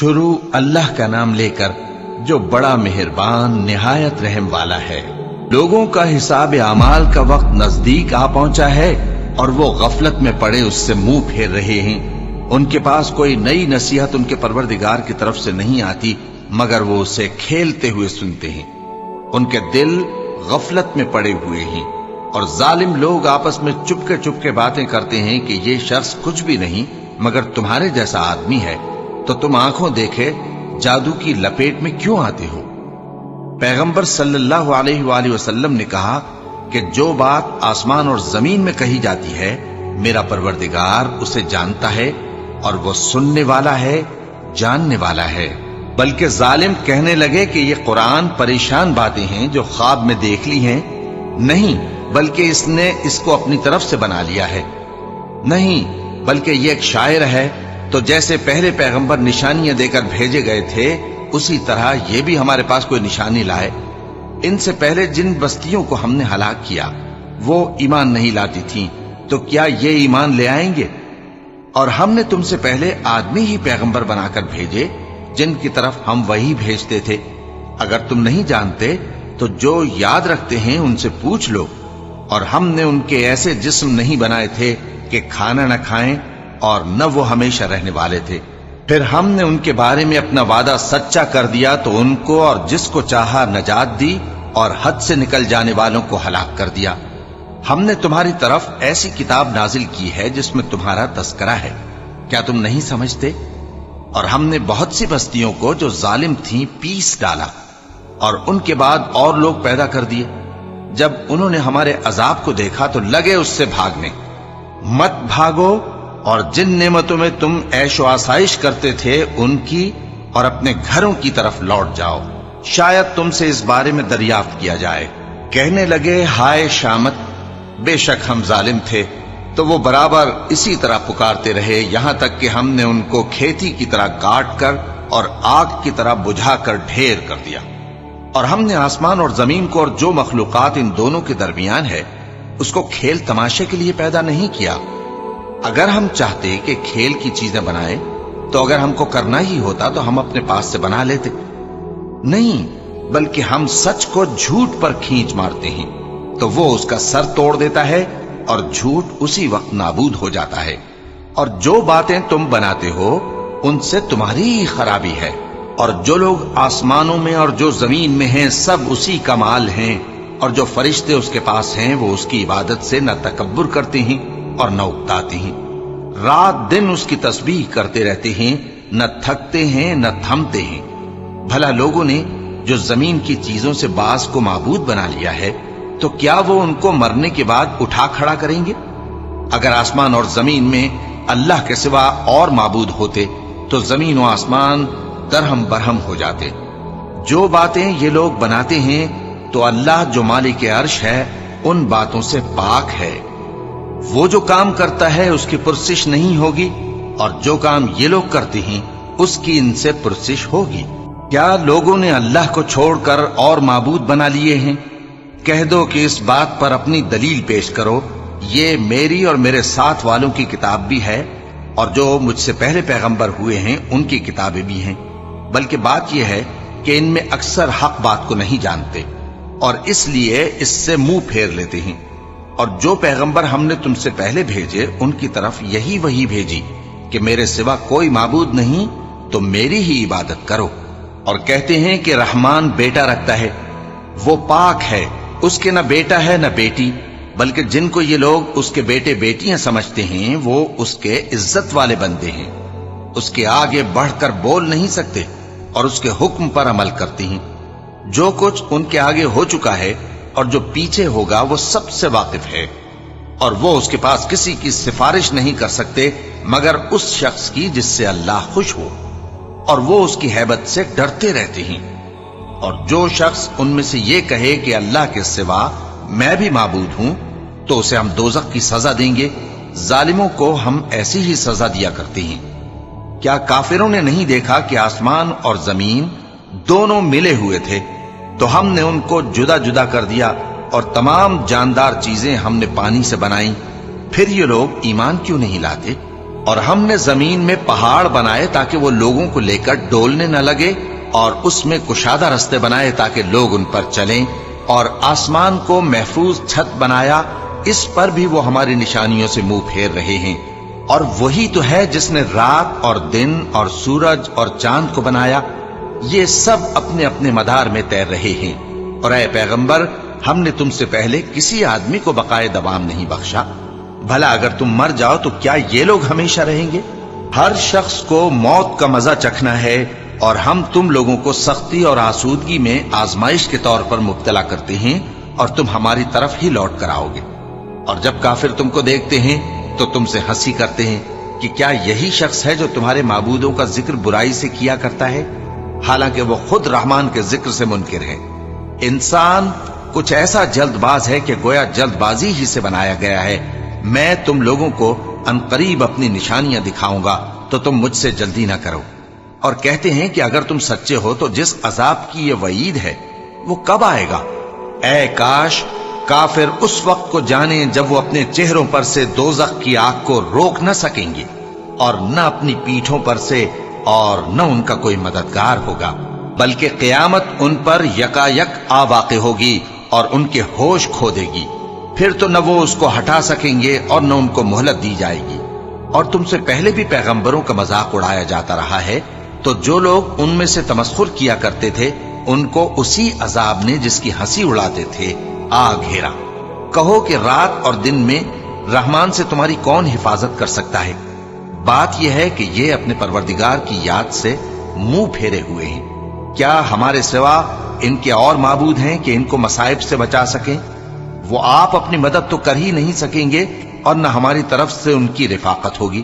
شروع اللہ کا نام لے کر جو بڑا مہربان نہایت رحم والا ہے۔ لوگوں کا حساب اعمال کا وقت نزدیک آ پہنچا ہے اور وہ غفلت میں پڑے اس سے منہ پھیر رہے ہیں۔ ان کے پاس کوئی نئی نصیحت ان کے پروردگار کی طرف سے نہیں آتی مگر وہ اسے کھیلتے ہوئے سنتے ہیں۔ ان کے دل غفلت میں پڑے ہوئے ہیں اور ظالم لوگ آپس میں چپکے باتیں کرتے ہیں کہ یہ شخص کچھ بھی نہیں مگر تمہارے جیسا آدمی ہے، تو تم آنکھوں دیکھے جادو کی لپیٹ میں کیوں آتے ہو؟ پیغمبر صلی اللہ علیہ وآلہ وسلم نے کہا کہ جو بات آسمان اور زمین میں کہی جاتی ہے میرا پروردگار اسے جانتا ہے اور وہ سننے والا ہے، جاننے والا ہے۔ بلکہ ظالم کہنے لگے کہ یہ قرآن پریشان باتیں ہیں جو خواب میں دیکھ لی ہیں، نہیں بلکہ اس نے اس کو اپنی طرف سے بنا لیا ہے، نہیں بلکہ یہ ایک شاعر ہے۔ تو جیسے پہلے پیغمبر نشانیاں دے کر بھیجے گئے تھے اسی طرح یہ بھی ہمارے پاس کوئی نشانی لائے۔ ان سے پہلے جن بستیوں کو ہم نے ہلاک کیا وہ ایمان نہیں لاتی تھیں، تو کیا یہ ایمان لے آئیں گے؟ اور ہم نے تم سے پہلے آدمی ہی پیغمبر بنا کر بھیجے جن کی طرف ہم وہی بھیجتے تھے۔ اگر تم نہیں جانتے تو جو یاد رکھتے ہیں ان سے پوچھ لو۔ اور ہم نے ان کے ایسے جسم نہیں بنائے تھے کہ کھانا نہ کھائیں اور نہ وہ ہمیشہ رہنے والے تھے۔ پھر ہم نے ان کے بارے میں اپنا وعدہ سچا کر دیا تو ان کو اور جس کو چاہا نجات دی اور حد سے نکل جانے والوں کو ہلاک کر دیا۔ ہم نے تمہاری طرف ایسی کتاب نازل کی ہے جس میں تمہارا تذکرہ ہے، کیا تم نہیں سمجھتے؟ اور ہم نے بہت سی بستیوں کو جو ظالم تھیں پیس ڈالا اور ان کے بعد اور لوگ پیدا کر دیے۔ جب انہوں نے ہمارے عذاب کو دیکھا تو لگے اس سے بھاگنے۔ مت بھاگو اور جن نعمتوں میں تم عیش و آسائش کرتے تھے ان کی اور اپنے گھروں کی طرف لوٹ جاؤ، شاید تم سے اس بارے میں دریافت کیا جائے۔ کہنے لگے ہائے شامت، بے شک ہم ظالم تھے، تو وہ برابر اسی طرح پکارتے رہے یہاں تک کہ ہم نے ان کو کھیتی کی طرح کاٹ کر اور آگ کی طرح بجھا کر ڈھیر کر دیا۔ اور ہم نے آسمان اور زمین کو اور جو مخلوقات ان دونوں کے درمیان ہے اس کو کھیل تماشے کے لیے پیدا نہیں کیا۔ اگر ہم چاہتے کہ کھیل کی چیزیں بنائیں تو اگر ہم کو کرنا ہی ہوتا تو ہم اپنے پاس سے بنا لیتے، نہیں بلکہ ہم سچ کو جھوٹ پر کھینچ مارتے ہیں تو وہ اس کا سر توڑ دیتا ہے اور جھوٹ اسی وقت نابود ہو جاتا ہے۔ اور جو باتیں تم بناتے ہو ان سے تمہاری ہی خرابی ہے، اور جو لوگ آسمانوں میں اور جو زمین میں ہیں سب اسی کا مال ہیں، اور جو فرشتے اس کے پاس ہیں وہ اس کی عبادت سے نہ تکبر کرتے ہیں اور نہ اکتاتے ہیں، رات دن اس کی تسبیح کرتے رہتے ہیں، نہ تھکتے ہیں نہ تھمتے ہیں۔ بھلا لوگوں نے جو زمین کی چیزوں سے بعض کو معبود بنا لیا ہے تو کیا وہ ان کو مرنے کے بعد اٹھا کھڑا کریں گے؟ اگر آسمان اور زمین میں اللہ کے سوا اور معبود ہوتے تو زمین و آسمان درہم برہم ہو جاتے۔ جو باتیں یہ لوگ بناتے ہیں تو اللہ جو مالک عرش ہے ان باتوں سے پاک ہے۔ وہ جو کام کرتا ہے اس کی پرسش نہیں ہوگی، اور جو کام یہ لوگ کرتے ہیں اس کی ان سے پرسش ہوگی۔ کیا لوگوں نے اللہ کو چھوڑ کر اور معبود بنا لیے ہیں؟ کہہ دو کہ اس بات پر اپنی دلیل پیش کرو، یہ میری اور میرے ساتھ والوں کی کتاب بھی ہے اور جو مجھ سے پہلے پیغمبر ہوئے ہیں ان کی کتابیں بھی ہیں، بلکہ بات یہ ہے کہ ان میں اکثر حق بات کو نہیں جانتے اور اس لیے اس سے منہ پھیر لیتے ہیں۔ اور جو پیغمبر ہم نے تم سے پہلے بھیجے ان کی طرف یہی وحی بھیجی کہ میرے سوا کوئی معبود نہیں تو میری ہی عبادت کرو، اور کہتے ہیں کہ رحمان بیٹا رکھتا ہے، وہ پاک ہے، اس کے نہ بیٹا ہے نہ بیٹی، بلکہ جن کو یہ لوگ اس کے بیٹے بیٹیاں سمجھتے ہیں وہ اس کے عزت والے بندے ہیں، اس کے آگے بڑھ کر بول نہیں سکتے اور اس کے حکم پر عمل کرتے ہیں۔ جو کچھ ان کے آگے ہو چکا ہے اور جو پیچھے ہوگا وہ سب سے واقف ہے، اور وہ اس کے پاس کسی کی سفارش نہیں کر سکتے مگر اس شخص کی جس سے اللہ خوش ہو، اور وہ اس کی ہیبت سے ڈرتے رہتے ہیں۔ اور جو شخص ان میں سے یہ کہے کہ اللہ کے سوا میں بھی معبود ہوں تو اسے ہم دوزخ کی سزا دیں گے، ظالموں کو ہم ایسی ہی سزا دیا کرتے ہیں۔ کیا کافروں نے نہیں دیکھا کہ آسمان اور زمین دونوں ملے ہوئے تھے تو ہم نے ان کو جدا جدا کر دیا، اور تمام جاندار چیزیں ہم نے پانی سے بنائیں، پھر یہ لوگ ایمان کیوں نہیں لاتے؟ اور ہم نے زمین میں پہاڑ بنائے تاکہ وہ لوگوں کو لے کر ڈولنے نہ لگے، اور اس میں کشادہ رستے بنائے تاکہ لوگ ان پر چلیں، اور آسمان کو محفوظ چھت بنایا، اس پر بھی وہ ہماری نشانیوں سے منہ پھیر رہے ہیں۔ اور وہی تو ہے جس نے رات اور دن اور سورج اور چاند کو بنایا، یہ سب اپنے اپنے مدار میں تیر رہے ہیں۔ اور اے پیغمبر، ہم نے تم سے پہلے کسی آدمی کو بقائے دوام نہیں بخشا، بھلا اگر تم مر جاؤ تو کیا یہ لوگ ہمیشہ رہیں گے؟ ہر شخص کو موت کا مزہ چکھنا ہے، اور ہم تم لوگوں کو سختی اور آسودگی میں آزمائش کے طور پر مبتلا کرتے ہیں، اور تم ہماری طرف ہی لوٹ کر آؤ گے۔ اور جب کافر تم کو دیکھتے ہیں تو تم سے ہنسی کرتے ہیں کہ کیا یہی شخص ہے جو تمہارے معبودوں کا ذکر برائی سے کیا کرتا ہے، حالانکہ وہ خود رحمان کے ذکر سے منکر ہے۔ انسان کچھ ایسا جلد باز ہے کہ گویا جلد بازی ہی سے بنایا گیا ہے۔ میں تم لوگوں کو عنقریب اپنی نشانیاں دکھاؤں گا تو تم مجھ سے جلدی نہ کرو۔ اور کہتے ہیں کہ اگر تم سچے ہو تو جس عذاب کی یہ وعید ہے وہ کب آئے گا؟ اے کاش کافر اس وقت کو جانیں جب وہ اپنے چہروں پر سے دوزخ کی آگ کو روک نہ سکیں گے، اور نہ اپنی پیٹھوں پر سے، اور نہ ان کا کوئی مددگار ہوگا، بلکہ قیامت ان پر یکا یک آ واقع ہوگی اور ان کے ہوش کھو دے گی۔ پھر تو نہ وہ اس کو ہٹا سکیں گے اور نہ ان کو مہلت دی جائے گی۔ اور تم سے پہلے بھی پیغمبروں کا مذاق اڑایا جاتا رہا ہے، تو جو لوگ ان میں سے تمسخر کیا کرتے تھے ان کو اسی عذاب نے جس کی ہنسی اڑاتے تھے آ گھیرا۔ کہو کہ رات اور دن میں رحمان سے تمہاری کون حفاظت کر سکتا ہے؟ بات یہ ہے کہ یہ اپنے پروردگار کی یاد سے منہ پھیرے ہوئے ہیں۔ کیا ہمارے سوا ان کے اور معبود ہیں کہ ان کو مصائب سے بچا سکیں؟ وہ آپ اپنی مدد تو کر ہی نہیں سکیں گے، اور نہ ہماری طرف سے ان کی رفاقت ہوگی،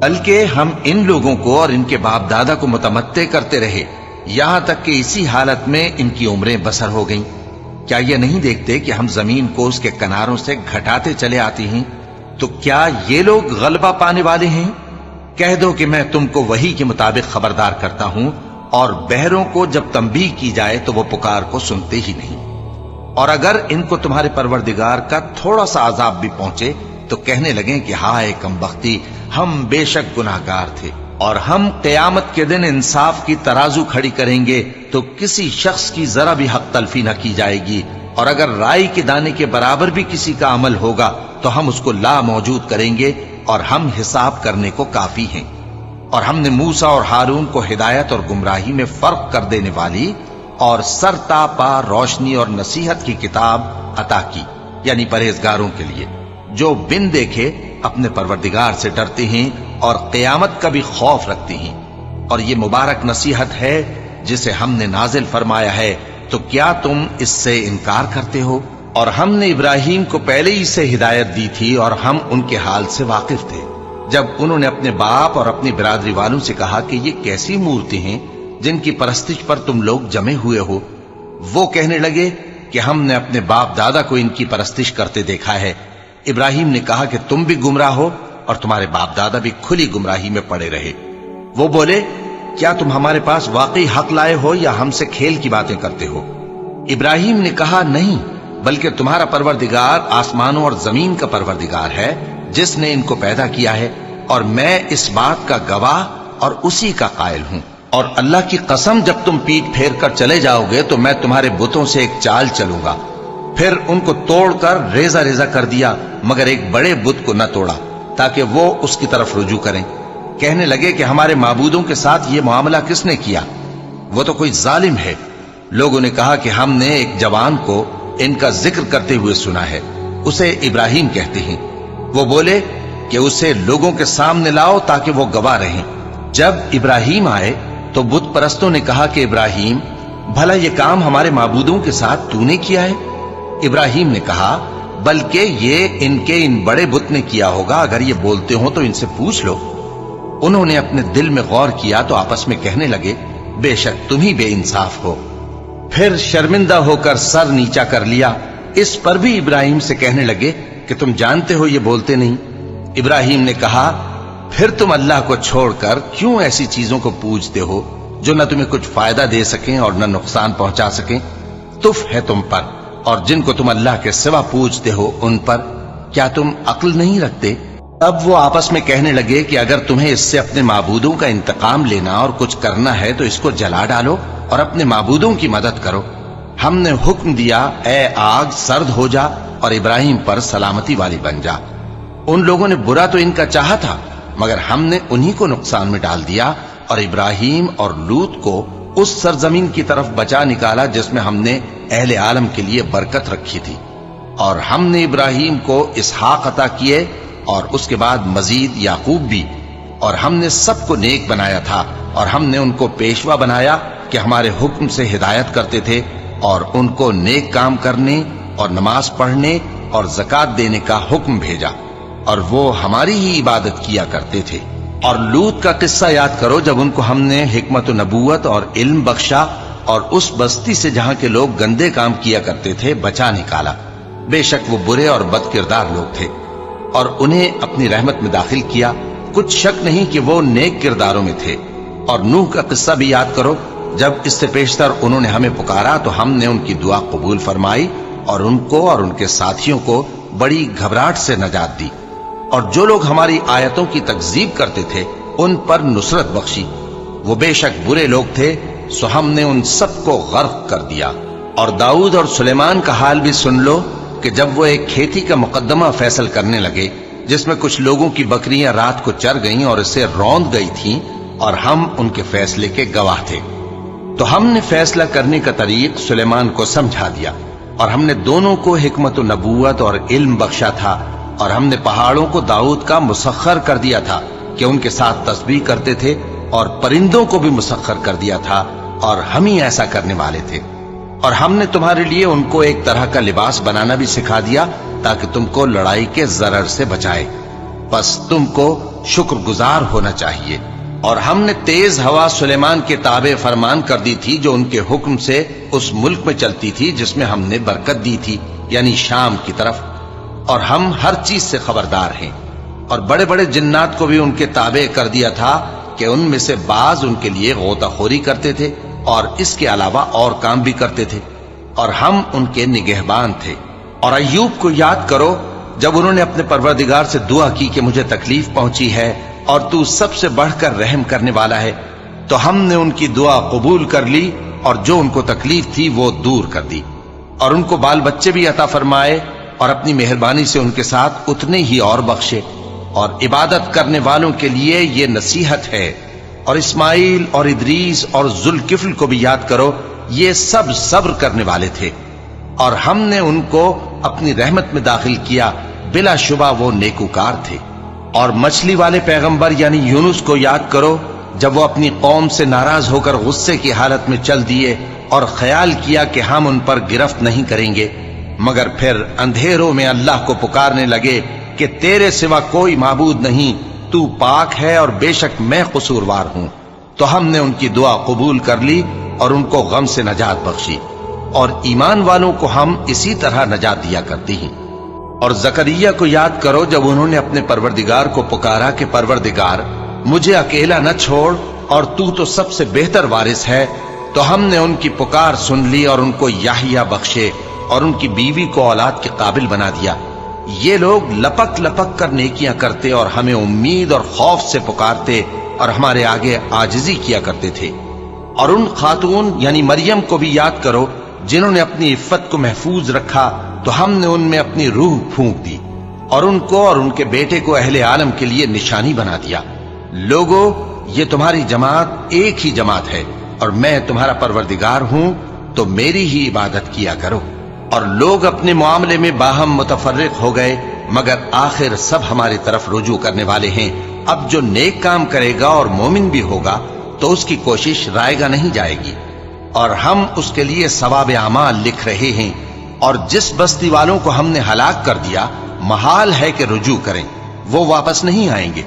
بلکہ ہم ان لوگوں کو اور ان کے باپ دادا کو متمتع کرتے رہے، یہاں تک کہ اسی حالت میں ان کی عمریں بسر ہو گئیں۔ کیا یہ نہیں دیکھتے کہ ہم زمین کو اس کے کناروں سے گھٹاتے چلے آتے ہیں؟ تو کیا یہ لوگ غلبہ پانے والے ہیں؟ کہہ دو کہ میں تم کو وحی کے مطابق خبردار کرتا ہوں، اور بہروں کو جب تنبیہ کی جائے تو وہ پکار کو سنتے ہی نہیں۔ اور اگر ان کو تمہارے پروردگار کا تھوڑا سا عذاب بھی پہنچے تو کہنے لگیں کہ ہائے کم بختی، ہم بے شک گناہگار تھے۔ اور ہم قیامت کے دن انصاف کی ترازو کھڑی کریں گے تو کسی شخص کی ذرا بھی حق تلفی نہ کی جائے گی، اور اگر رائی کے دانے کے برابر بھی کسی کا عمل ہوگا تو ہم اس کو لا موجود کریں گے، اور ہم حساب کرنے کو کافی ہیں۔ اور ہم نے موسیٰ اور ہارون کو ہدایت اور گمراہی میں فرق کر دینے والی اور سر تا پا روشنی اور نصیحت کی کتاب عطا کی، یعنی پرہیزگاروں کے لیے جو بن دیکھے اپنے پروردگار سے ڈرتے ہیں اور قیامت کا بھی خوف رکھتے ہیں۔ اور یہ مبارک نصیحت ہے جسے ہم نے نازل فرمایا ہے، تو کیا تم اس سے انکار کرتے ہو؟ اور ہم نے ابراہیم کو پہلے ہی سے ہدایت دی تھی، اور ہم ان کے حال سے واقف تھے جب انہوں نے اپنے باپ اور اپنی برادری والوں سے کہا کہ یہ کیسی مورتی ہیں جن کی پرستش پر تم لوگ جمے ہوئے ہو۔ وہ کہنے لگے کہ ہم نے اپنے باپ دادا کو ان کی پرستش کرتے دیکھا ہے۔ ابراہیم نے کہا کہ تم بھی گمراہ ہو اور تمہارے باپ دادا بھی کھلی گمراہی میں پڑے رہے۔ وہ بولے کیا تم ہمارے پاس واقعی حق لائے ہو یا ہم سے کھیل کی باتیں کرتے ہو؟ ابراہیم نے کہا نہیں، بلکہ تمہارا پروردگار آسمانوں اور زمین کا پروردگار ہے جس نے ان کو پیدا کیا ہے، اور میں اس بات کا گواہ اور اسی کا قائل ہوں۔ اور اللہ کی قسم جب تم پیٹ پھیر کر چلے جاؤ گے تو میں تمہارے بتوں سے ایک چال چلوں گا۔ پھر ان کو توڑ کر ریزہ ریزہ کر دیا، مگر ایک بڑے بت کو نہ توڑا تاکہ وہ اس کی طرف رجوع کریں۔ کہنے لگے کہ ہمارے معبودوں کے ساتھ یہ معاملہ کس نے کیا؟ وہ تو کوئی ظالم ہے۔ لوگوں نے کہا کہ ہم نے ایک جوان کو ان کا ذکر کرتے ہوئے سنا ہے، اسے ابراہیم کہتے ہیں۔ وہ بولے کہ اسے لوگوں کے سامنے لاؤ تاکہ وہ گواہ رہیں۔ جب ابراہیم آئے تو بت پرستوں نے کہا کہ ابراہیم، بھلا یہ کام ہمارے معبودوں کے ساتھ تو نے کیا ہے؟ ابراہیم نے کہا بلکہ یہ ان بڑے بت نے کیا ہوگا، اگر یہ بولتے ہوں تو ان سے پوچھ لو۔ انہوں نے اپنے دل میں غور کیا تو آپس میں کہنے لگے بے شک تم ہی بے انصاف ہو۔ پھر شرمندہ ہو کر سر نیچا کر لیا۔ اس پر بھی ابراہیم سے کہنے لگے کہ تم جانتے ہو یہ بولتے نہیں۔ ابراہیم نے کہا پھر تم اللہ کو چھوڑ کر کیوں ایسی چیزوں کو پوجتے ہو جو نہ تمہیں کچھ فائدہ دے سکیں اور نہ نقصان پہنچا سکیں؟ تف ہے تم پر اور جن کو تم اللہ کے سوا پوجتے ہو ان پر، کیا تم عقل نہیں رکھتے؟ اب وہ آپس میں کہنے لگے کہ اگر تمہیں اس سے اپنے معبودوں کا انتقام لینا اور کچھ کرنا ہے تو اس کو جلا ڈالو اور اپنے معبودوں کی مدد کرو۔ ہم نے حکم دیا، اے آگ سرد ہو جا اور ابراہیم پر سلامتی والی بن جا۔ ان لوگوں نے برا تو ان کا چاہا تھا، مگر ہم نے انہی کو نقصان میں ڈال دیا اور ابراہیم اور لوط کو اس سرزمین کی طرف بچا نکالا جس میں ہم نے اہل عالم کے لیے برکت رکھی تھی۔ اور ہم نے ابراہیم کو اسحاق عطا کیے اور اس کے بعد مزید یعقوب بھی، اور ہم نے سب کو نیک بنایا تھا، اور ہم نے ان کو پیشوا بنایا کہ ہمارے حکم سے ہدایت کرتے تھے، اور ان کو نیک کام کرنے اور نماز پڑھنے اور زکوٰۃ دینے کا حکم بھیجا، اور وہ ہماری ہی عبادت کیا کرتے تھے۔ اور لوط کا قصہ یاد کرو جب ان کو ہم نے حکمت و نبوت اور علم بخشا اور اس بستی سے جہاں کے لوگ گندے کام کیا کرتے تھے بچا نکالا۔ بے شک وہ برے اور بد کردار لوگ تھے، اور انہیں اپنی رحمت میں داخل کیا، کچھ شک نہیں کہ وہ نیک کرداروں میں تھے۔ اور نوح کا قصہ بھی یاد کرو، جب اس سے پیشتر انہوں نے ہمیں پکارا تو ہم نے ان کی دعا قبول فرمائی اور ان کو اور ان کے ساتھیوں کو بڑی گھبراہٹ سے نجات دی، اور جو لوگ ہماری آیتوں کی تکذیب کرتے تھے ان پر نصرت بخشی۔ وہ بے شک برے لوگ تھے، سو ہم نے ان سب کو غرق کر دیا۔ اور داؤد اور سلیمان کا حال بھی سن لو کہ جب وہ ایک کھیتی کا مقدمہ فیصل کرنے لگے جس میں کچھ لوگوں کی بکریاں رات کو چر گئیں اور اسے روند گئی تھیں، اور ہم ان کے فیصلے کے گواہ تھے، تو ہم نے فیصلہ کرنے کا طریق سلیمان کو سمجھا دیا، اور ہم نے دونوں کو حکمت و نبوت اور علم بخشا تھا، اور ہم نے پہاڑوں کو داؤد کا مسخر کر دیا تھا کہ ان کے ساتھ تسبیح کرتے تھے، اور پرندوں کو بھی مسخر کر دیا تھا، اور ہم ہی ایسا کرنے والے تھے۔ اور ہم نے تمہارے لیے ان کو ایک طرح کا لباس بنانا بھی سکھا دیا تاکہ تم کو لڑائی کے ضرر سے بچائے، بس تم کو شکر گزار ہونا چاہیے۔ اور ہم نے تیز ہوا سلیمان کے تابع فرمان کر دی تھی جو ان کے حکم سے اس ملک میں چلتی تھی جس میں ہم نے برکت دی تھی، یعنی شام کی طرف، اور ہم ہر چیز سے خبردار ہیں۔ اور بڑے بڑے جنات کو بھی ان کے تابع کر دیا تھا کہ ان میں سے بعض ان کے لیے غوطہ خوری کرتے تھے اور اس کے علاوہ اور کام بھی کرتے تھے، اور ہم ان کے نگہبان تھے۔ اور ایوب کو یاد کرو جب انہوں نے اپنے پروردگار سے دعا کی کہ مجھے تکلیف پہنچی ہے اور تو سب سے بڑھ کر رحم کرنے والا ہے، تو ہم نے ان کی دعا قبول کر لی اور جو ان کو تکلیف تھی وہ دور کر دی، اور ان کو بال بچے بھی عطا فرمائے، اور اپنی مہربانی سے ان کے ساتھ اتنے ہی اور بخشے۔ اور عبادت کرنے والوں کے لیے یہ نصیحت ہے۔ اور اسماعیل اور ادریس اور ذوالکفل کو بھی یاد کرو، یہ سب صبر کرنے والے تھے، اور ہم نے ان کو اپنی رحمت میں داخل کیا، بلا شبہ وہ نیکوکار تھے۔ اور مچھلی والے پیغمبر یعنی یونس کو یاد کرو جب وہ اپنی قوم سے ناراض ہو کر غصے کی حالت میں چل دیے اور خیال کیا کہ ہم ان پر گرفت نہیں کریں گے، مگر پھر اندھیروں میں اللہ کو پکارنے لگے کہ تیرے سوا کوئی معبود نہیں، تو پاک ہے اور بے شک میں قصوروار ہوں، تو ہم نے ان کی دعا قبول کر لی اور ان کو غم سے نجات بخشی، اور ایمان والوں کو ہم اسی طرح نجات دیا کرتی ہیں۔ اور زکریا کو یاد کرو جب انہوں نے اپنے پروردگار کو پکارا کہ پروردگار مجھے اکیلا نہ چھوڑ اور تو سب سے بہتر وارث ہے، تو ہم نے ان کی پکار سن لی اور ان کو یحییٰ بخشے اور ان کی بیوی کو اولاد کے قابل بنا دیا۔ یہ لوگ لپک لپک کر نیکیاں کرتے اور ہمیں امید اور خوف سے پکارتے اور ہمارے آگے عاجزی کیا کرتے تھے۔ اور ان خاتون یعنی مریم کو بھی یاد کرو جنہوں نے اپنی عفت کو محفوظ رکھا، تو ہم نے ان میں اپنی روح پھونک دی اور ان کو اور ان کے بیٹے کو اہل عالم کے لیے نشانی بنا دیا۔ لوگو، یہ تمہاری جماعت ایک ہی جماعت ہے اور میں تمہارا پروردگار ہوں، تو میری ہی عبادت کیا کرو۔ اور لوگ اپنے معاملے میں باہم متفرق ہو گئے، مگر آخر سب ہماری طرف رجوع کرنے والے ہیں۔ اب جو نیک کام کرے گا اور مومن بھی ہوگا تو اس کی کوشش رائے گا نہیں جائے گی، اور ہم اس کے لیے ثواب اعمال لکھ رہے ہیں۔ اور جس بستی والوں کو ہم نے ہلاک کر دیا، محال ہے کہ رجوع کریں، وہ واپس نہیں آئیں گے،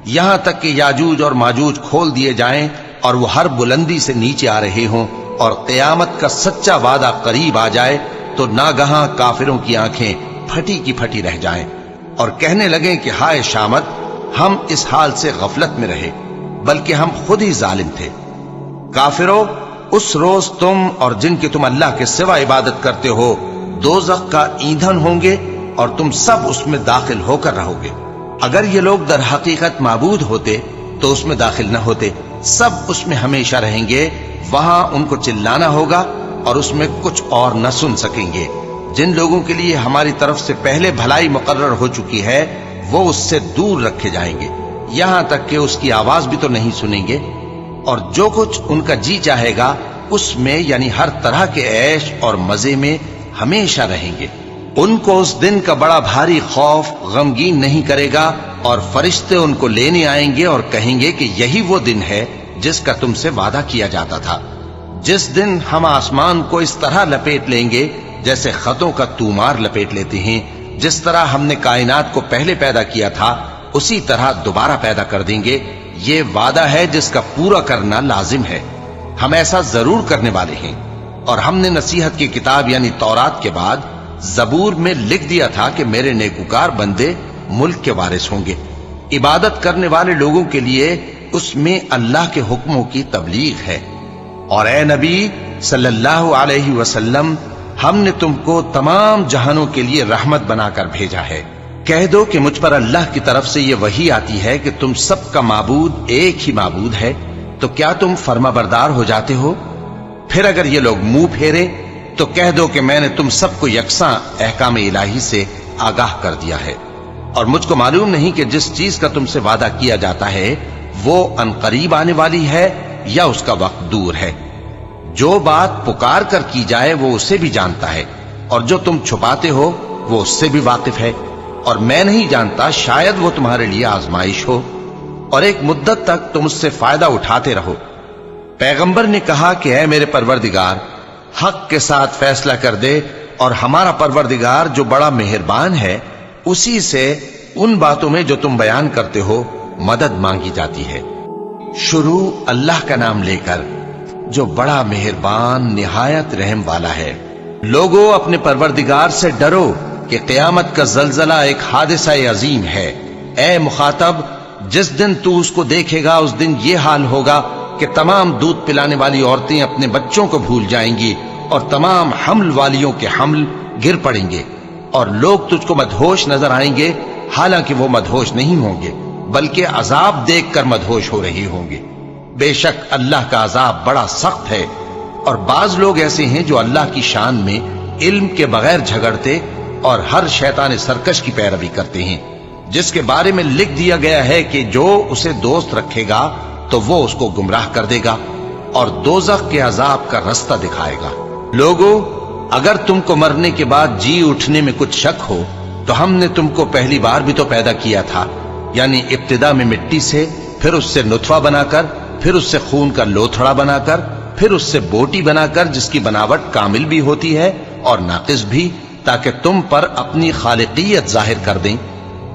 یہاں تک کہ یاجوج اور ماجوج کھول دیے جائیں اور وہ ہر بلندی سے نیچے آ رہے ہوں، اور قیامت کا سچا وعدہ قریب آ جائے تو ناگہاں کافروں کی آنکھیں پھٹی کی پھٹی رہ جائیں اور کہنے لگیں کہ ہائے شامت، ہم اس حال سے غفلت میں رہے، بلکہ ہم خود ہی ظالم تھے۔ کافروں، اس روز تم اور جن کی تم اللہ کے سوا عبادت کرتے ہو دوزخ کا ایندھن ہوں گے، اور تم سب اس میں داخل ہو کر رہو گے۔ اگر یہ لوگ در حقیقت معبود ہوتے تو اس میں داخل نہ ہوتے، سب اس میں ہمیشہ رہیں گے، وہاں ان کو چلانا ہوگا اور اس میں کچھ اور نہ سن سکیں گے۔ جن لوگوں کے لیے ہماری طرف سے پہلے بھلائی مقرر ہو چکی ہے وہ اس سے دور رکھے جائیں گے، یہاں تک کہ اس کی آواز بھی تو نہیں سنیں گے، اور جو کچھ ان کا جی چاہے گا اس میں یعنی ہر طرح کے عیش اور مزے میں ہمیشہ رہیں گے۔ ان کو اس دن کا بڑا بھاری خوف غمگین نہیں کرے گا، اور فرشتے ان کو لینے آئیں گے اور کہیں گے کہ یہی وہ دن ہے جس کا تم سے وعدہ کیا جاتا تھا، جس دن ہم آسمان کو اس طرح لپیٹ لیں گے جیسے خطوں کا تومار لپیٹ لیتے ہیں، جس طرح ہم نے کائنات کو پہلے پیدا کیا تھا اسی طرح دوبارہ پیدا کر دیں گے۔ یہ وعدہ ہے جس کا پورا کرنا لازم ہے، ہم ایسا ضرور کرنے والے ہیں۔ اور ہم نے نصیحت کی کتاب یعنی تورات کے بعد زبور میں لکھ دیا تھا کہ میرے نیکوکار بندے ملک کے وارث ہوں گے۔ عبادت کرنے والے لوگوں کے لیے اس میں اللہ کے حکموں کی تبلیغ ہے۔ اور اے نبی صلی اللہ علیہ وسلم، ہم نے تم کو تمام جہانوں کے لیے رحمت بنا کر بھیجا ہے۔ کہہ دو کہ مجھ پر اللہ کی طرف سے یہ وحی آتی ہے کہ تم سب کا معبود ایک ہی معبود ہے، تو کیا تم فرما بردار ہو جاتے ہو؟ پھر اگر یہ لوگ منہ پھیرے تو کہہ دو کہ میں نے تم سب کو یکساں احکام الہی سے آگاہ کر دیا ہے، اور مجھ کو معلوم نہیں کہ جس چیز کا تم سے وعدہ کیا جاتا ہے وہ عنقریب آنے والی ہے یا اس کا وقت دور ہے۔ جو بات پکار کر کی جائے وہ اسے بھی جانتا ہے، اور جو تم چھپاتے ہو وہ اس سے بھی واقف ہے، اور میں نہیں جانتا شاید وہ تمہارے لیے آزمائش ہو، اور ایک مدت تک تم اس سے فائدہ اٹھاتے رہو۔ پیغمبر نے کہا کہ اے میرے پروردگار، حق کے ساتھ فیصلہ کر دے، اور ہمارا پروردگار جو بڑا مہربان ہے اسی سے ان باتوں میں جو تم بیان کرتے ہو مدد مانگی جاتی ہے۔ شروع اللہ کا نام لے کر جو بڑا مہربان نہایت رحم والا ہے۔ لوگوں اپنے پروردگار سے ڈرو کہ قیامت کا زلزلہ ایک حادثہ عظیم ہے۔ اے مخاطب، جس دن تو اس کو دیکھے گا اس دن یہ حال ہوگا کہ تمام دودھ پلانے والی عورتیں اپنے بچوں کو بھول جائیں گی، اور تمام حمل والیوں کے حمل گر پڑیں گے، اور لوگ تجھ کو مدہوش نظر آئیں گے، حالانکہ وہ مدہوش نہیں ہوں گے بلکہ عذاب دیکھ کر مدہوش ہو رہے ہوں گے۔ بے شک اللہ کا عذاب بڑا سخت ہے۔ اور بعض لوگ ایسے ہیں جو اللہ کی شان میں علم کے بغیر جھگڑتے اور ہر شیطان سرکش کی پیروی کرتے ہیں، جس کے بارے میں لکھ دیا گیا ہے کہ جو اسے دوست رکھے گا تو وہ اس کو گمراہ کر دے گا اور دوزخ کے عذاب کا رستہ دکھائے گا۔ لوگوں، اگر تم کو مرنے کے بعد جی اٹھنے میں کچھ شک ہو تو ہم نے تم کو پہلی بار بھی تو پیدا کیا تھا، یعنی ابتدا میں مٹی سے، پھر اس سے نطفہ بنا کر، پھر اس سے خون کا لوتھڑا بنا کر، پھر اس سے بوٹی بنا کر جس کی بناوٹ کامل بھی ہوتی ہے اور ناقص بھی، تاکہ تم پر اپنی خالقیت ظاہر کر دیں۔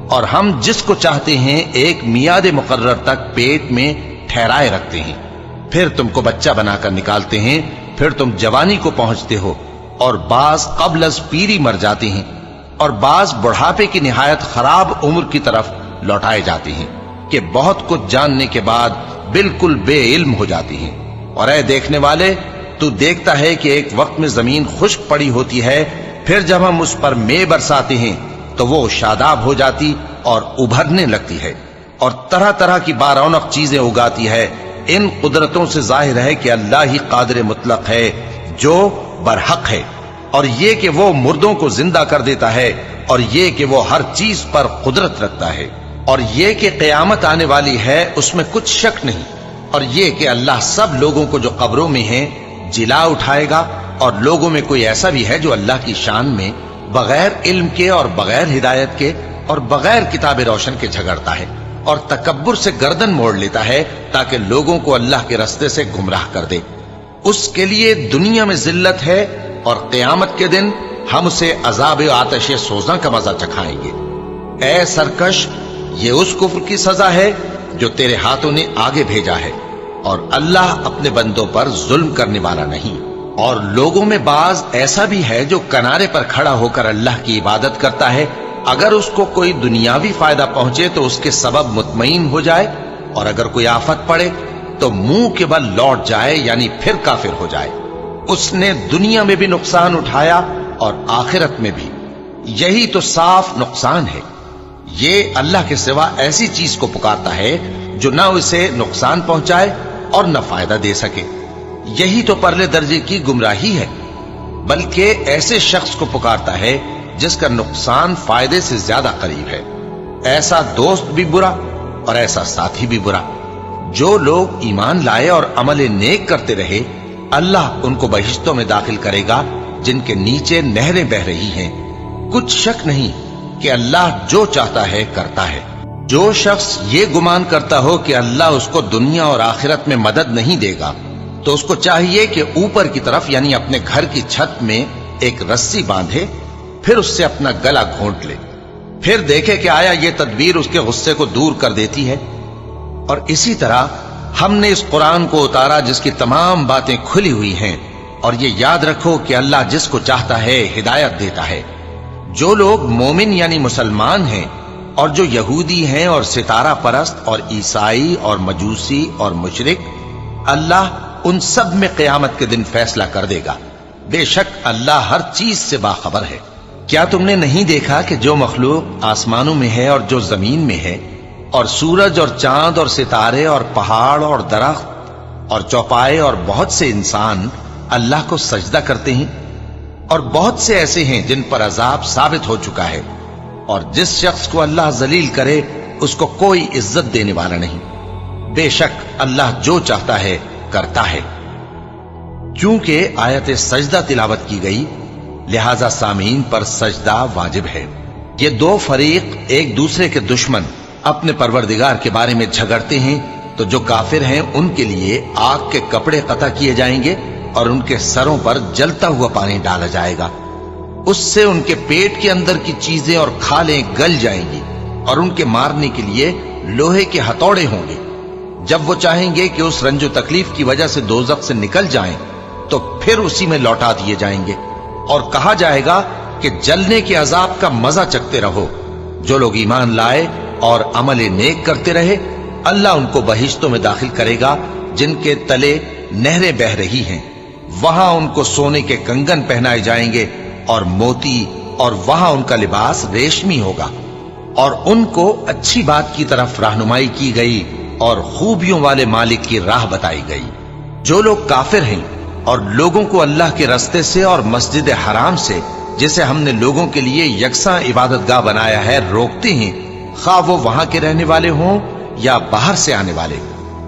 اور ہم جس کو چاہتے ہیں ایک میعاد مقرر تک پیٹ میں ٹھہرائے رکھتے ہیں، پھر تم کو بچہ بنا کر نکالتے ہیں، پھر تم جوانی کو پہنچتے ہو، اور بعض قبل از پیری مر جاتے ہیں، اور بعض بڑھاپے کی نہایت خراب عمر کی طرف لوٹائے جاتے ہیں کہ بہت کچھ جاننے کے بعد بالکل بے علم ہو جاتے ہیں۔ اور اے دیکھنے والے، تو دیکھتا ہے کہ ایک وقت میں زمین خشک پڑی ہوتی ہے، پھر جب ہم اس پر مے برساتے ہیں تو وہ شاداب ہو جاتی اور ابھرنے لگتی ہے، اور طرح طرح کی بارونق چیزیں اگاتی ہے۔ ان قدرتوں سے ظاہر ہے کہ اللہ ہی قادر مطلق ہے جو برحق ہے، اور یہ کہ وہ مردوں کو زندہ کر دیتا ہے، اور یہ کہ وہ ہر چیز پر قدرت رکھتا ہے، اور یہ کہ قیامت آنے والی ہے اس میں کچھ شک نہیں، اور یہ کہ اللہ سب لوگوں کو جو قبروں میں ہیں جلا اٹھائے گا۔ اور لوگوں میں کوئی ایسا بھی ہے جو اللہ کی شان میں بغیر علم کے اور بغیر ہدایت کے اور بغیر کتاب روشن کے جھگڑتا ہے اور تکبر سے گردن موڑ لیتا ہے تاکہ لوگوں کو اللہ کے رستے سے گمراہ کر دے۔ اس کے لیے دنیا میں ذلت ہے، اور قیامت کے دن ہم اسے عذاب آتش سوزاں کا مزہ چکھائیں گے۔ اے سرکش، یہ اس کفر کی سزا ہے جو تیرے ہاتھوں نے آگے بھیجا ہے، اور اللہ اپنے بندوں پر ظلم کرنے والا نہیں۔ اور لوگوں میں بعض ایسا بھی ہے جو کنارے پر کھڑا ہو کر اللہ کی عبادت کرتا ہے، اگر اس کو کوئی دنیاوی فائدہ پہنچے تو اس کے سبب مطمئن ہو جائے، اور اگر کوئی آفت پڑے تو منہ کے بل لوٹ جائے، یعنی پھر کافر ہو جائے۔ اس نے دنیا میں بھی نقصان اٹھایا اور آخرت میں بھی، یہی تو صاف نقصان ہے۔ یہ اللہ کے سوا ایسی چیز کو پکارتا ہے جو نہ اسے نقصان پہنچائے اور نہ فائدہ دے سکے۔ یہی تو پرلے درجے کی گمراہی ہے۔ بلکہ ایسے شخص کو پکارتا ہے جس کا نقصان فائدے سے زیادہ قریب ہے۔ ایسا دوست بھی برا اور ایسا ساتھی بھی برا۔ جو لوگ ایمان لائے اور عمل نیک کرتے رہے، اللہ ان کو بہشتوں میں داخل کرے گا جن کے نیچے نہریں بہ رہی ہیں۔ کچھ شک نہیں کہ اللہ جو چاہتا ہے کرتا ہے۔ جو شخص یہ گمان کرتا ہو کہ اللہ اس کو دنیا اور آخرت میں مدد نہیں دے گا، تو اس کو چاہیے کہ اوپر کی طرف یعنی اپنے گھر کی چھت میں ایک رسی باندھے، پھر اس سے اپنا گلا گھونٹ لے، پھر دیکھے کہ آیا یہ تدبیر اس کے غصے کو دور کر دیتی ہے۔ اور اسی طرح ہم نے اس قرآن کو اتارا جس کی تمام باتیں کھلی ہوئی ہیں، اور یہ یاد رکھو کہ اللہ جس کو چاہتا ہے ہدایت دیتا ہے۔ جو لوگ مومن یعنی مسلمان ہیں اور جو یہودی ہیں اور ستارہ پرست اور عیسائی اور مجوسی اور مشرک، اللہ ان سب میں قیامت کے دن فیصلہ کر دے گا۔ بے شک اللہ ہر چیز سے باخبر ہے۔ کیا تم نے نہیں دیکھا کہ جو مخلوق آسمانوں میں ہے اور جو زمین میں ہے، اور سورج اور چاند اور ستارے اور پہاڑ اور درخت اور چوپائے اور بہت سے انسان اللہ کو سجدہ کرتے ہیں، اور بہت سے ایسے ہیں جن پر عذاب ثابت ہو چکا ہے، اور جس شخص کو اللہ ذلیل کرے اس کو کوئی عزت دینے والا نہیں۔ بے شک اللہ جو چاہتا ہے کرتا ہے۔ چونکہ آیت سجدہ تلاوت کی گئی، لہذا سامعین پر سجدہ واجب ہے۔ یہ دو فریق ایک دوسرے کے دشمن اپنے پروردگار کے بارے میں جھگڑتے ہیں، تو جو کافر ہیں ان کے لیے آگ کے کپڑے قطع کیے جائیں گے اور ان کے سروں پر جلتا ہوا پانی ڈالا جائے گا۔ اس سے ان کے پیٹ کے اندر کی چیزیں اور کھالیں گل جائیں گی، اور ان کے مارنے کے لیے لوہے کے ہتھوڑے ہوں گے۔ جب وہ چاہیں گے کہ اس رنج و تکلیف کی وجہ سے دوزخ سے نکل جائیں تو پھر اسی میں لوٹا دیے جائیں گے، اور کہا جائے گا کہ جلنے کے عذاب کا مزہ چکھتے رہو۔ جو لوگ ایمان لائے اور عمل نیک کرتے رہے، اللہ ان کو بہشتوں میں داخل کرے گا جن کے تلے نہریں بہ رہی ہیں۔ وہاں ان کو سونے کے کنگن پہنائے جائیں گے اور موتی، اور وہاں ان کا لباس ریشمی ہوگا، اور ان کو اچھی بات کی طرف رہنمائی کی گئی اور خوبیوں والے مالک کی راہ بتائی گئی۔ جو لوگ کافر ہیں اور لوگوں کو اللہ کے رستے سے اور مسجد حرام سے، جسے ہم نے لوگوں کے لیے یکساں عبادت گاہ بنایا ہے، روکتے ہیں، خواہ وہ وہاں کے رہنے والے ہوں یا باہر سے آنے والے،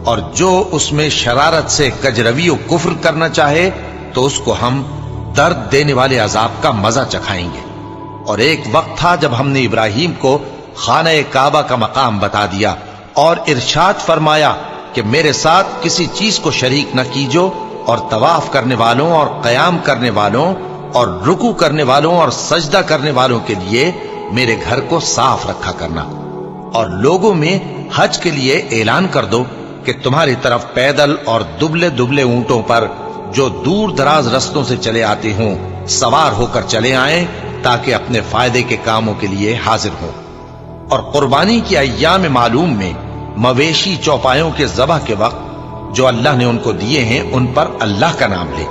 اور جو اس میں شرارت سے کجروی و کفر کرنا چاہے تو اس کو ہم درد دینے والے عذاب کا مزہ چکھائیں گے۔ اور ایک وقت تھا جب ہم نے ابراہیم کو خانہ کعبہ کا مقام بتا دیا اور ارشاد فرمایا کہ میرے ساتھ کسی چیز کو شریک نہ کیجو، اور طواف کرنے والوں اور قیام کرنے والوں اور رکوع کرنے والوں اور سجدہ کرنے والوں کے لیے میرے گھر کو صاف رکھا کرنا۔ اور لوگوں میں حج کے لیے اعلان کر دو کہ تمہاری طرف پیدل اور دبلے دبلے اونٹوں پر جو دور دراز رستوں سے چلے آتے ہوں سوار ہو کر چلے آئیں، تاکہ اپنے فائدے کے کاموں کے لیے حاضر ہوں۔ اور قربانی کی ایام معلوم میں مویشی چوپایوں کے ذبح کے وقت جو اللہ نے ان کو دیے ہیں ان پر اللہ کا نام لے۔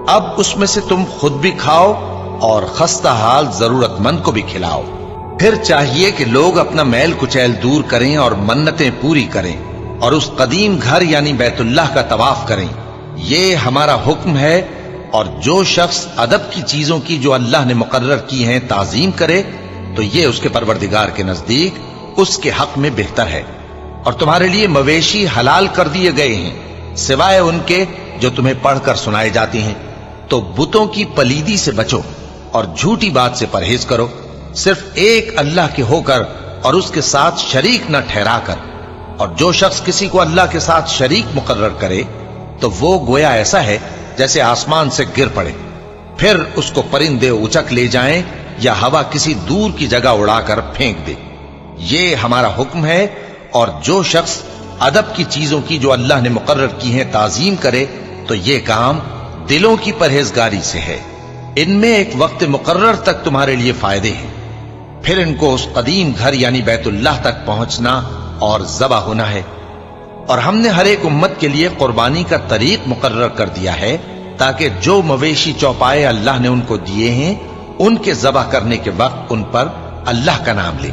اب اس میں سے تم خود بھی کھاؤ اور خستہ حال ضرورت مند کو بھی کھلاؤ۔ پھر چاہیے کہ لوگ اپنا میل کچیل دور کریں اور منتیں پوری کریں، اور اس قدیم گھر یعنی بیت اللہ کا طواف کریں۔ یہ ہمارا حکم ہے، اور جو شخص ادب کی چیزوں کی جو اللہ نے مقرر کی ہیں تعظیم کرے تو یہ اس کے پروردگار کے نزدیک اس کے حق میں بہتر ہے۔ اور تمہارے لیے مویشی حلال کر دیے گئے ہیں سوائے ان کے جو تمہیں پڑھ کر سنائے جاتے ہیں۔ تو بتوں کی پلیدی سے بچو اور جھوٹی بات سے پرہیز کرو، صرف ایک اللہ کے ہو کر اور اس کے ساتھ شریک نہ ٹھہرا کر۔ اور جو شخص کسی کو اللہ کے ساتھ شریک مقرر کرے تو وہ گویا ایسا ہے جیسے آسمان سے گر پڑے، پھر اس کو پرندے اچک لے جائیں یا ہوا کسی دور کی جگہ اڑا کر پھینک دے۔ یہ ہمارا حکم ہے، اور جو شخص ادب کی چیزوں کی جو اللہ نے مقرر کی ہیں تعظیم کرے تو یہ کام دلوں کی پرہیزگاری سے ہے۔ ان میں ایک وقت مقرر تک تمہارے لیے فائدے ہیں، پھر ان کو اس قدیم گھر یعنی بیت اللہ تک پہنچنا اور ذبح ہونا ہے۔ اور ہم نے ہر ایک امت کے لیے قربانی کا طریق مقرر کر دیا ہے، تاکہ جو مویشی چوپائے اللہ نے ان کو دیے ہیں ان کے ذبح کرنے کے وقت ان پر اللہ کا نام لے۔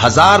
1000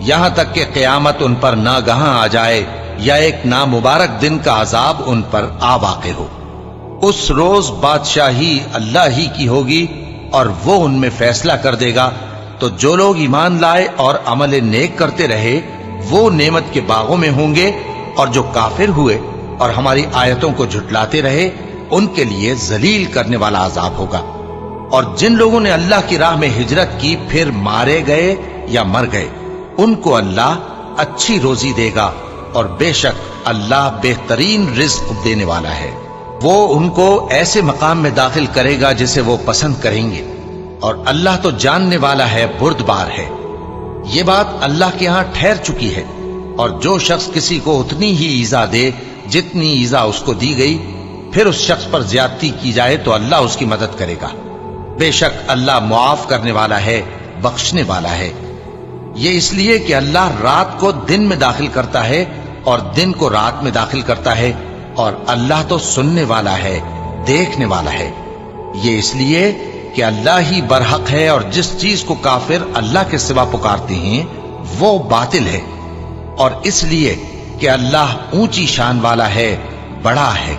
یہاں تک کہ قیامت ان پر ناگہاں آ جائے یا ایک نامبارک دن کا عذاب ان پر آ واقع ہو۔ اس روز بادشاہی اللہ ہی کی ہوگی اور وہ ان میں فیصلہ کر دے گا، تو جو لوگ ایمان لائے اور عمل نیک کرتے رہے وہ نعمت کے باغوں میں ہوں گے، اور جو کافر ہوئے اور ہماری آیتوں کو جھٹلاتے رہے ان کے لیے ذلیل کرنے والا عذاب ہوگا۔ اور جن لوگوں نے اللہ کی راہ میں ہجرت کی پھر مارے گئے یا مر گئے، ان کو اللہ اچھی روزی دے گا، اور بے شک اللہ بہترین رزق دینے والا ہے۔ وہ ان کو ایسے مقام میں داخل کرے گا جسے وہ پسند کریں گے، اور اللہ تو جاننے والا ہے، بردبار ہے۔ یہ بات اللہ کے ہاں ٹھہر چکی ہے، اور جو شخص کسی کو اتنی ہی ایذا دے جتنی ایذا اس کو دی گئی، پھر اس شخص پر زیادتی کی جائے تو اللہ اس کی مدد کرے گا۔ بے شک اللہ معاف کرنے والا ہے، بخشنے والا ہے۔ یہ اس لیے کہ اللہ رات کو دن میں داخل کرتا ہے اور دن کو رات میں داخل کرتا ہے، اور اللہ تو سننے والا ہے، دیکھنے والا ہے۔ یہ اس لیے کہ اللہ ہی برحق ہے، اور جس چیز کو کافر اللہ کے سوا پکارتے ہیں وہ باطل ہے، اور اس لیے کہ اللہ اونچی شان والا ہے، بڑا ہے۔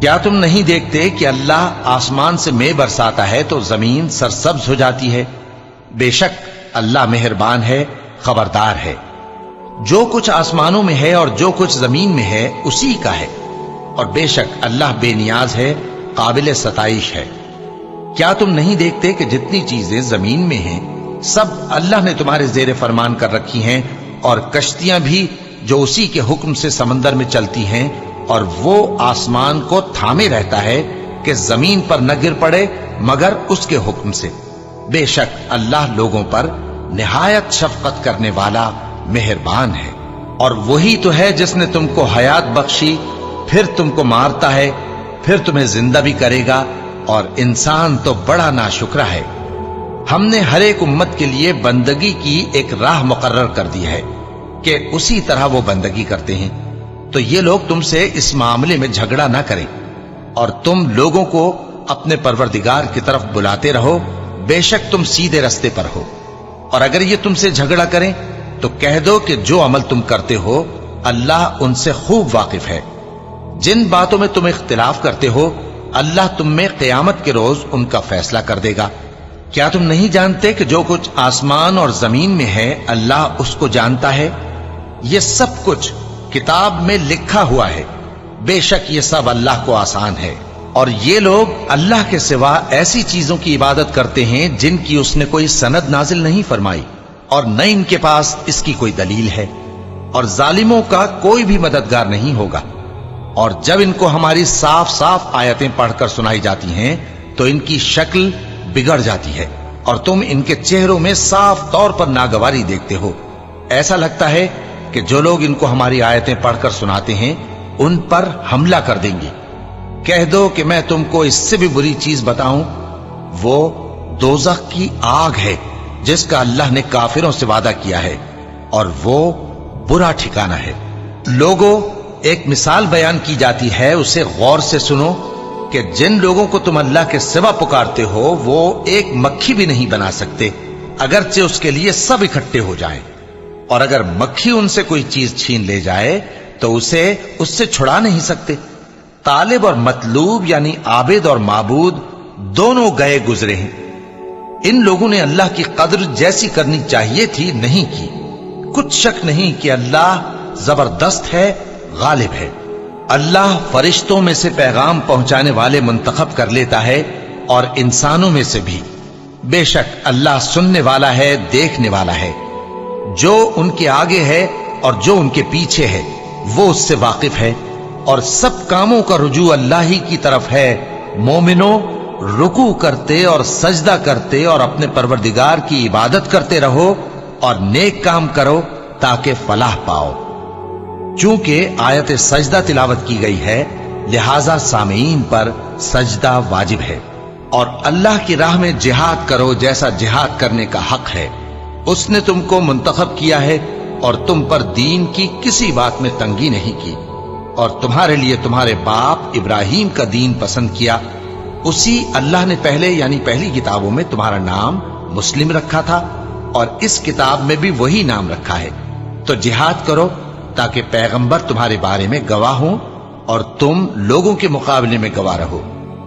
کیا تم نہیں دیکھتے کہ اللہ آسمان سے مے برساتا ہے تو زمین سرسبز ہو جاتی ہے؟ بے شک اللہ مہربان ہے، خبردار ہے۔ جو کچھ آسمانوں میں ہے اور جو کچھ زمین میں ہے اسی کا ہے، اور بے شک اللہ بے نیاز ہے، قابل ستائش ہے۔ کیا تم نہیں دیکھتے کہ جتنی چیزیں زمین میں ہیں سب اللہ نے تمہارے زیر فرمان کر رکھی ہیں، اور کشتیاں بھی جو اسی کے حکم سے سمندر میں چلتی ہیں، اور وہ آسمان کو تھامے رہتا ہے کہ زمین پر نہ گر پڑے مگر اس کے حکم سے۔ بے شک اللہ لوگوں پر نہایت شفقت کرنے والا مہربان ہے۔ اور وہی تو ہے جس نے تم کو حیات بخشی، پھر تم کو مارتا ہے، پھر تمہیں زندہ بھی کرے گا، اور انسان تو بڑا ناشکرا ہے۔ ہم نے ہر ایک امت کے لیے بندگی کی ایک راہ مقرر کر دی ہے کہ اسی طرح وہ بندگی کرتے ہیں، تو یہ لوگ تم سے اس معاملے میں جھگڑا نہ کریں، اور تم لوگوں کو اپنے پروردگار کی طرف بلاتے رہو، بے شک تم سیدھے رستے پر ہو۔ اور اگر یہ تم سے جھگڑا کریں تو کہہ دو کہ جو عمل تم کرتے ہو اللہ ان سے خوب واقف ہے۔ جن باتوں میں تم اختلاف کرتے ہو اللہ تم میں قیامت کے روز ان کا فیصلہ کر دے گا۔ کیا تم نہیں جانتے کہ جو کچھ آسمان اور زمین میں ہے اللہ اس کو جانتا ہے؟ یہ سب کچھ کتاب میں لکھا ہوا ہے، بے شک یہ سب اللہ کو آسان ہے۔ اور یہ لوگ اللہ کے سوا ایسی چیزوں کی عبادت کرتے ہیں جن کی اس نے کوئی سند نازل نہیں فرمائی، اور نہ ان کے پاس اس کی کوئی دلیل ہے، اور ظالموں کا کوئی بھی مددگار نہیں ہوگا۔ اور جب ان کو ہماری صاف صاف آیتیں پڑھ کر سنائی جاتی ہیں تو ان کی شکل بگڑ جاتی ہے، اور تم ان کے چہروں میں صاف طور پر ناگواری دیکھتے ہو۔ ایسا لگتا ہے کہ جو لوگ ان کو ہماری آیتیں پڑھ کر سناتے ہیں ان پر حملہ کر دیں گے۔ کہہ دو کہ میں تم کو اس سے بھی بری چیز بتاؤں، وہ دوزخ کی آگ ہے جس کا اللہ نے کافروں سے وعدہ کیا ہے، اور وہ برا ٹھکانہ ہے۔ لوگوں، ایک مثال بیان کی جاتی ہے، اسے غور سے سنو کہ جن لوگوں کو تم اللہ کے سوا پکارتے ہو وہ ایک مکھی بھی نہیں بنا سکتے اگرچہ اس کے لیے سب اکٹھے ہو جائیں، اور اگر مکھی ان سے کوئی چیز چھین لے جائے تو اسے اس سے چھڑا نہیں سکتے۔ طالب اور مطلوب یعنی عابد اور معبود دونوں گئے گزرے ہیں۔ ان لوگوں نے اللہ کی قدر جیسی کرنی چاہیے تھی نہیں کی۔ کچھ شک نہیں کہ اللہ زبردست ہے، غالب ہے۔ اللہ فرشتوں میں سے پیغام پہنچانے والے منتخب کر لیتا ہے اور انسانوں میں سے بھی۔ بے شک اللہ سننے والا ہے، دیکھنے والا ہے۔ جو ان کے آگے ہے اور جو ان کے پیچھے ہے وہ اس سے واقف ہے، اور سب کاموں کا رجوع اللہ ہی کی طرف ہے۔ مومنوں، رکوع کرتے اور سجدہ کرتے اور اپنے پروردگار کی عبادت کرتے رہو اور نیک کام کرو تاکہ فلاح پاؤ۔ چونکہ آیت سجدہ تلاوت کی گئی ہے لہذا سامعین پر سجدہ واجب ہے، اور اللہ کی راہ میں جہاد کرو جیسا جہاد کرنے کا حق ہے۔ اس نے تم کو منتخب کیا ہے اور تم پر دین کی کسی بات میں تنگی نہیں کی، اور تمہارے لیے تمہارے باپ ابراہیم کا دین پسند کیا۔ اسی اللہ نے پہلے یعنی پہلی کتابوں میں تمہارا نام مسلم رکھا تھا، اور اس کتاب میں بھی وہی نام رکھا ہے۔ تو جہاد کرو تاکہ پیغمبر تمہارے بارے میں گواہ ہوں اور تم لوگوں کے مقابلے میں گواہ رہو۔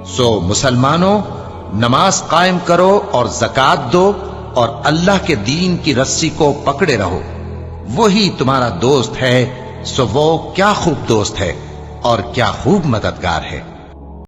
سو مسلمانوں، نماز قائم کرو اور زکات دو اور اللہ کے دین کی رسی کو پکڑے رہو، وہی تمہارا دوست ہے۔ سو وہ کیا خوب دوست ہے اور کیا خوب مددگار ہے۔